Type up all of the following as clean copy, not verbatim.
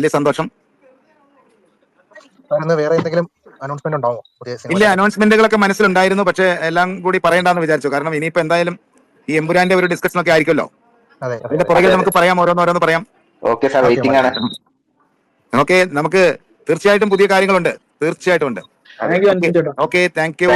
വലിയ സന്തോഷം. വേറെ എന്തെങ്കിലും അനൗൺസ്മെന്റ് ഉണ്ടാവോ? ഇല്ല, അനൗൺസ്മെന്റുകളൊക്കെ മനസ്സിലുണ്ടായിരുന്നു, പക്ഷെ എല്ലാം കൂടി പറയണ്ടെന്ന് വിചാരിച്ചു. കാരണം ഇനിയിപ്പോ എന്തായാലും ഈ എമ്പുരാന്റെ ഒരു ഡിസ്കഷൻ ഒക്കെ ആയിരിക്കുമല്ലോ. അതിന്റെ പുറകിൽ നമുക്ക് പറയാം, ഓരോന്ന് പറയാം. ഓക്കെ, നമുക്ക് തീർച്ചയായിട്ടും പുതിയ കാര്യങ്ങളുണ്ട്, തീർച്ചയായിട്ടും ഉണ്ട്. Okay, thank you.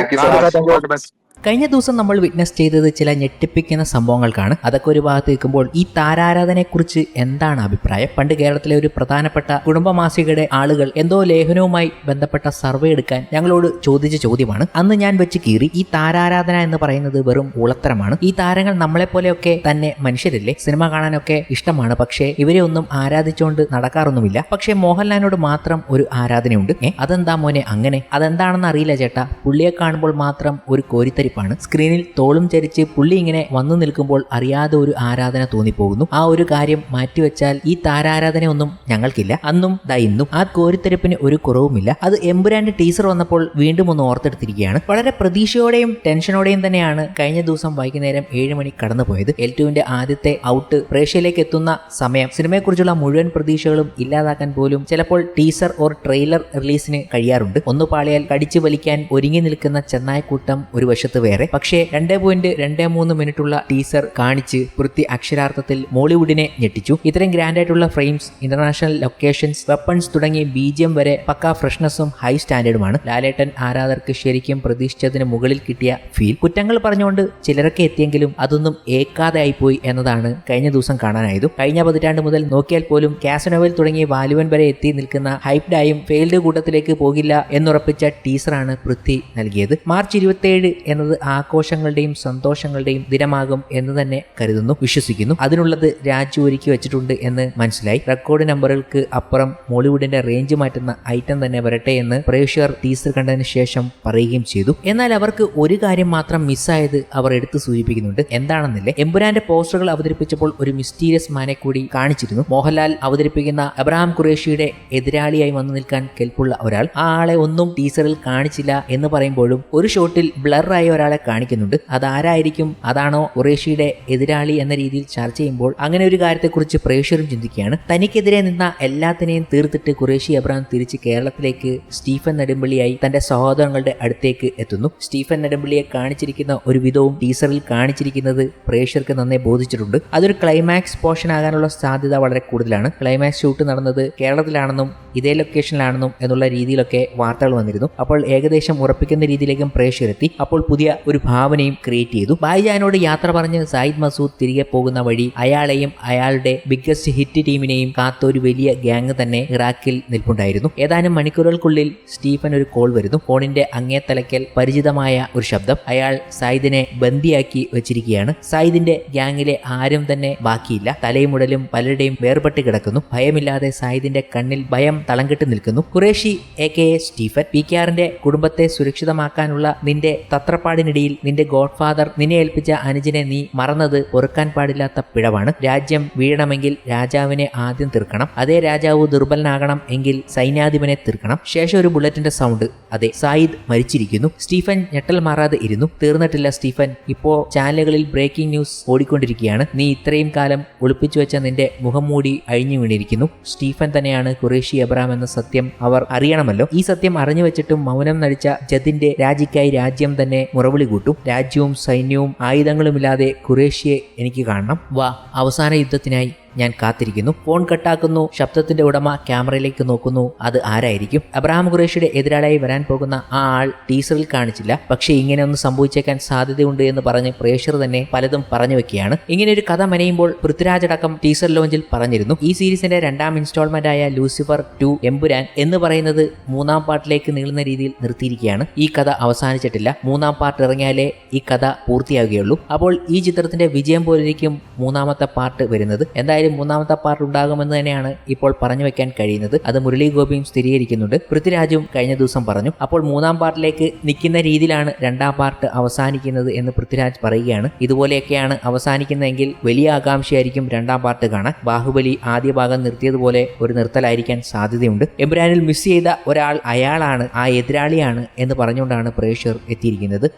കഴിഞ്ഞ ദിവസം നമ്മൾ വിറ്റ്നസ് ചെയ്തത് ചില ഞെട്ടിപ്പിക്കുന്ന സംഭവങ്ങൾക്കാണ്. അതൊക്കെ ഒരു ഭാഗത്ത് നിൽക്കുമ്പോൾ ഈ താരാരാധനയെക്കുറിച്ച് എന്താണ് അഭിപ്രായം? പണ്ട് കേരളത്തിലെ ഒരു പ്രധാനപ്പെട്ട കുടുംബമാസികയുടെ ആളുകൾ എന്തോ ലേഖനവുമായി ബന്ധപ്പെട്ട സർവേ എടുക്കാൻ ഞങ്ങളോട് ചോദിച്ച ചോദ്യമാണ്. അന്ന് ഞാൻ വെച്ച് കീറി, ഈ താരാരാധന എന്ന് പറയുന്നത് വെറും ഉളത്തരമാണ്. ഈ താരങ്ങൾ നമ്മളെപ്പോലെയൊക്കെ തന്നെ മനുഷ്യരല്ലേ, സിനിമ കാണാനൊക്കെ ഇഷ്ടമാണ്, പക്ഷേ ഇവരെ ഒന്നും ആരാധിച്ചുകൊണ്ട് നടക്കാറൊന്നുമില്ല. പക്ഷേ മോഹൻലാലിനോട് മാത്രം ഒരു ആരാധനയുണ്ട്. അതെന്താ മോനെ അങ്ങനെ? അതെന്താണെന്ന് അറിയില്ല ചേട്ടാ. പുള്ളിയെ കാണുമ്പോൾ മാത്രം ഒരു കോരിത്തരി. സ്ക്രീനിൽ തോളും ചരിച്ച് പുള്ളി ഇങ്ങനെ വന്നു നിൽക്കുമ്പോൾ അറിയാതെ ഒരു ആരാധന തോന്നിപ്പോകുന്നു. ആ ഒരു കാര്യം മാറ്റിവെച്ചാൽ ഈ താരാരാധന ഒന്നും ഞങ്ങൾക്കില്ല. അന്നും ഇന്നും ആ കോരിത്തെരിപ്പിന് ഒരു കുറവുമില്ല. അത് എമ്പുരാന്റെ ടീസർ വന്നപ്പോൾ വീണ്ടും ഒന്ന് ഓർത്തെടുത്തിരിക്കുകയാണ്. വളരെ പ്രതീക്ഷയോടെയും ടെൻഷനോടെയും തന്നെയാണ് കഴിഞ്ഞ ദിവസം വൈകുന്നേരം 7 മണി കടന്നുപോയത്. L2വിന്റെ ആദ്യത്തെ ഔട്ട് പ്രേക്ഷയിലേക്ക് എത്തുന്ന സമയം സിനിമയെക്കുറിച്ചുള്ള മുഴുവൻ പ്രതീക്ഷകളും ഇല്ലാതാക്കാൻ പോലും ചിലപ്പോൾ ടീസർ ഓർ ട്രെയിലർ റിലീസിന് കഴിയാറുണ്ട്. ഒന്ന് പാളിയാൽ കടിച്ചു വലിക്കാൻ ഒരുങ്ങി നിൽക്കുന്ന ചെന്നായക്കൂട്ടം ഒരു വശത്ത് വേറെ. പക്ഷേ 2.23 മിനിറ്റുള്ള ടീസർ കാണിച്ച് പൃഥ്വി അക്ഷരാർത്ഥത്തിൽ മോളിവുഡിനെ ഞെട്ടിച്ചു. ഇത്രയും ഗ്രാൻഡ് ആയിട്ടുള്ള ഫ്രെയിംസ്, ഇന്റർനാഷണൽ ലൊക്കേഷൻസ്, വെപ്പൺസ് തുടങ്ങി BGM വരെ പക്കാ ഫ്രഷ്നസും ഹൈ സ്റ്റാൻഡേർഡുമാണ്. ലാലേട്ടൻ ആരാധകർക്ക് ശരിക്കും പ്രതീക്ഷിച്ചതിന് മുകളിൽ കിട്ടിയ ഫീൽ. കുറ്റങ്ങൾ പറഞ്ഞുകൊണ്ട് ചിലരൊക്കെ എത്തിയെങ്കിലും അതൊന്നും ഏക്കാതെ ആയിപ്പോയി എന്നതാണ് കഴിഞ്ഞ ദിവസം കാണാനായതു. കഴിഞ്ഞ പതിറ്റാണ്ട് മുതൽ നോക്കിയാൽ പോലും കാസനോവൽ തുടങ്ങിയ വാലുവൻ വരെ എത്തി നിൽക്കുന്ന ഹൈപ്ഡായും ഫെയിൽഡ് കൂട്ടത്തിലേക്ക് പോകില്ല എന്നുറപ്പിച്ച ടീസറാണ് പൃഥ്വി നൽകിയത്. മാർച്ച് 27 എന്നത് ആഘോഷങ്ങളുടെയും സന്തോഷങ്ങളുടെയും ദിനമാകും എന്ന് തന്നെ കരുതുന്നു, വിശ്വസിക്കുന്നു. അതിനുള്ളത് രാജു ഒരുക്കി വെച്ചിട്ടുണ്ട് എന്ന് മനസ്സിലായി. റെക്കോർഡ് നമ്പറുകൾക്ക് അപ്പുറം മോളിവുഡിന്റെ റേഞ്ച് മാറ്റുന്ന ഐറ്റം തന്നെ വരട്ടെ എന്ന് പ്രേക്ഷകർ ടീസർ കണ്ടതിന് ശേഷം പറയുകയും ചെയ്തു. എന്നാൽ അവർക്ക് ഒരു കാര്യം മാത്രം മിസ്സായത് അവർ എടുത്തു സൂചിപ്പിക്കുന്നുണ്ട്. എന്താണെന്നില്ലേ, എമ്പുരാന്റെ പോസ്റ്ററുകൾ അവതരിപ്പിച്ചപ്പോൾ ഒരു മിസ്റ്റീരിയസ് മാനെ കൂടി കാണിച്ചിരുന്നു. മോഹൻലാൽ അവതരിപ്പിക്കുന്ന അബ്രഹാം ഖുറേഷിയുടെ എതിരാളിയായി വന്നു നിൽക്കാൻ കെൽപ്പുള്ള ഒരാൾ. ആ ആളെ ഒന്നും ടീസറിൽ കാണിച്ചില്ല എന്ന് പറയുമ്പോഴും ഒരു ഷോട്ടിൽ ബ്ലറായ ഒരാളെ കാണിക്കുന്നുണ്ട്. അതാരായിരിക്കും? അതാണോ ഖുറേഷിയുടെ എതിരാളി എന്ന രീതിയിൽ ചർച്ച ചെയ്യുമ്പോൾ അങ്ങനെ ഒരു കാര്യത്തെക്കുറിച്ച് പ്രേക്ഷകരും ചിന്തിക്കുകയാണ്. തനിക്കെതിരെ നിന്ന എല്ലാത്തിനെയും തീർത്തിട്ട് ഖുറേഷി അബ്രഹാം തിരിച്ച് കേരളത്തിലേക്ക് സ്റ്റീഫൻ നെടുമ്പള്ളിയായി തന്റെ സഹോദരങ്ങളുടെ അടുത്തേക്ക് എത്തുന്നു. സ്റ്റീഫൻ നെടുമ്പള്ളിയെ കാണിച്ചിരിക്കുന്ന ഒരു വിധവും ടീസറിൽ കാണിച്ചിരിക്കുന്നത് പ്രേക്ഷകർക്ക് നന്നേ ബോധിച്ചിട്ടുണ്ട്. അതൊരു ക്ലൈമാക്സ് പോർഷൻ ആകാനുള്ള സാധ്യത വളരെ കൂടുതലാണ്. ക്ലൈമാക്സ് ഷൂട്ട് നടന്നത് കേരളത്തിലാണെന്നും ഇതേ ലൊക്കേഷനിലാണെന്നും എന്നുള്ള രീതിയിലൊക്കെ വാർത്തകൾ വന്നിരുന്നു. അപ്പോൾ ഏകദേശം ഉറപ്പിക്കുന്ന രീതിയിലേക്കും പ്രേക്ഷകരെത്തി. അപ്പോൾ പുതിയ ഒരു ഭാവനയും ക്രിയേറ്റ് ചെയ്തു. ഭായിജാനോട് യാത്ര പറഞ്ഞ് സായിദ് മസൂദ് തിരികെ പോകുന്ന വഴി അയാളെയും അയാളുടെ ബിഗ്ഗസ്റ്റ് ഹിറ്റ് ടീമിനെയും കാത്തൊരു വലിയ ഗ്യാങ് തന്നെ ഇറാഖിൽ നിൽപ്പുണ്ടായിരുന്നു. ഏതാനും മണിക്കൂറുകൾക്കുള്ളിൽ സ്റ്റീഫൻ ഒരു കോൾ വരുന്നു. ഫോണിന്റെ അങ്ങേ തലയ്ക്കൽ പരിചിതമായ ഒരു ശബ്ദം. അയാൾ സായിദിനെ ബന്ദിയാക്കി വെച്ചിരിക്കുകയാണ്. സായിദിന്റെ ഗ്യാങ്ങിലെ ആരും തന്നെ ബാക്കിയില്ല. തലയുമുടലും പലരുടെയും വേർപെട്ട് കിടക്കുന്നു. ഭയമില്ലാതെ സായിദിന്റെ കണ്ണിൽ ഭയം തളം കെട്ടി നിൽക്കുന്നു. ഖുറേഷി AKA സ്റ്റീഫൻ, PKRന്റെ കുടുംബത്തെ സുരക്ഷിതമാക്കാനുള്ള നിന്റെ തത്രപ്പാടിനിടയിൽ നിന്റെ ഗോഡ്ഫാദർ നിന്നെ ഏൽപ്പിച്ച അനുജനെ നീ മറന്നത് പൊറുക്കാൻ പാടില്ലാത്ത പിഴവാണ്. രാജ്യം വീഴണമെങ്കിൽ രാജാവിനെ ആദ്യം തീർക്കണം. അതേ രാജാവ് ദുർബലനാകണം എങ്കിൽ സൈന്യാധിപനെ തീർക്കണം. ശേഷം ഒരു ബുള്ളറ്റിന്റെ സൗണ്ട്. അതെ, സായിദ് മരിച്ചിരിക്കുന്നു. സ്റ്റീഫൻ ഞെട്ടൽ മാറാതെ ഇരുന്നു. തീർന്നിട്ടില്ല സ്റ്റീഫൻ, ഇപ്പോ ചാനലുകളിൽ ബ്രേക്കിംഗ് ന്യൂസ് ഓടിക്കൊണ്ടിരിക്കുകയാണ്. നീ ഇത്രയും കാലം ഒളിപ്പിച്ചു വെച്ച നിന്റെ മുഖം മൂടി അഴിഞ്ഞു വീണിരിക്കുന്നു. സ്റ്റീഫൻ തന്നെയാണ് ഖുറേഷി അബ്രഹാം എന്ന സത്യം അവർ അറിയണമല്ലോ. ഈ സത്യം അറിഞ്ഞു വെച്ചിട്ടും മൗനം നടിച്ച ജദിന്റെ രാജിക്കായി രാജ്യം തന്നെ മുറവിളി കൂട്ടും. രാജ്യവും സൈന്യവും ആയുധങ്ങളുമില്ലാതെ ഖുറേഷിയെ എനിക്ക് കാണണം. വാ, അവസാന യുദ്ധത്തിനായി ഞാൻ കാത്തിരിക്കുന്നു. ഫോൺ കട്ടാക്കുന്നു. ശബ്ദത്തിന്റെ ഉടമ ക്യാമറയിലേക്ക് നോക്കുന്നു. അത് ആരായിരിക്കും? അബ്രഹാം ഖുറേഷിയുടെ എതിരാളിയായി വരാൻ പോകുന്ന ആ ആൾ ടീസറിൽ കാണിച്ചില്ല. പക്ഷേ ഇങ്ങനെ ഒന്ന് സംഭവിച്ചേക്കാൻ സാധ്യതയുണ്ട് എന്ന് പറഞ്ഞ് പ്രേക്ഷകർ തന്നെ പലതും പറഞ്ഞു വെക്കുകയാണ്. ഇങ്ങനെ ഒരു കഥ മെനയുമ്പോൾ പൃഥ്വിരാജ് അടക്കം ടീസർ ലോഞ്ചിൽ പറഞ്ഞിരുന്നു, ഈ സീരീസിന്റെ 2ാം ഇൻസ്റ്റാൾമെന്റ് ആയ ലൂസിഫർ 2 എമ്പുരാൻ എന്ന് പറയുന്നത് 3ാം പാർട്ടിലേക്ക് നീളുന്ന രീതിയിൽ നിർത്തിയിരിക്കുകയാണ്. ഈ കഥ അവസാനിച്ചിട്ടില്ല. 3ാം പാർട്ട് ഇറങ്ങിയാലേ ഈ കഥ പൂർത്തിയാകുകയുള്ളൂ. അപ്പോൾ ഈ ചിത്രത്തിന്റെ വിജയം പോലിരിക്കും 3ാമത്തെ പാർട്ട് വരുന്നത്. എന്തായാലും 3ാമത്തെ പാർട്ട് ഉണ്ടാകുമെന്ന് തന്നെയാണ് ഇപ്പോൾ പറഞ്ഞു വെക്കാൻ കഴിയുന്നത്. അത് മുരളി ഗോപിയും സ്ഥിരീകരിക്കുന്നുണ്ട്. പൃഥ്വിരാജും കഴിഞ്ഞ ദിവസം പറഞ്ഞു. അപ്പോൾ 3ാം പാർട്ടിലേക്ക് നിൽക്കുന്ന രീതിയിലാണ് 2ാം പാർട്ട് അവസാനിക്കുന്നത് എന്ന് പൃഥ്വിരാജ് പറയുകയാണ്. ഇതുപോലെയൊക്കെയാണ് അവസാനിക്കുന്നതെങ്കിൽ വലിയ ആകാംക്ഷയായിരിക്കും 2ാം പാർട്ട് കാണാൻ. ബാഹുബലി ആദ്യ ഭാഗം നിർത്തിയതുപോലെ ഒരു നിർത്തലായിരിക്കാൻ സാധ്യതയുണ്ട്. എമ്പുരാനിൽ മിസ് ചെയ്ത ഒരാൾ അയാളാണ്, ആ എതിരാളിയാണ് എന്ന് പറഞ്ഞുകൊണ്ടാണ് പ്രേക്ഷകർ എത്തിയിരിക്കുന്നത്.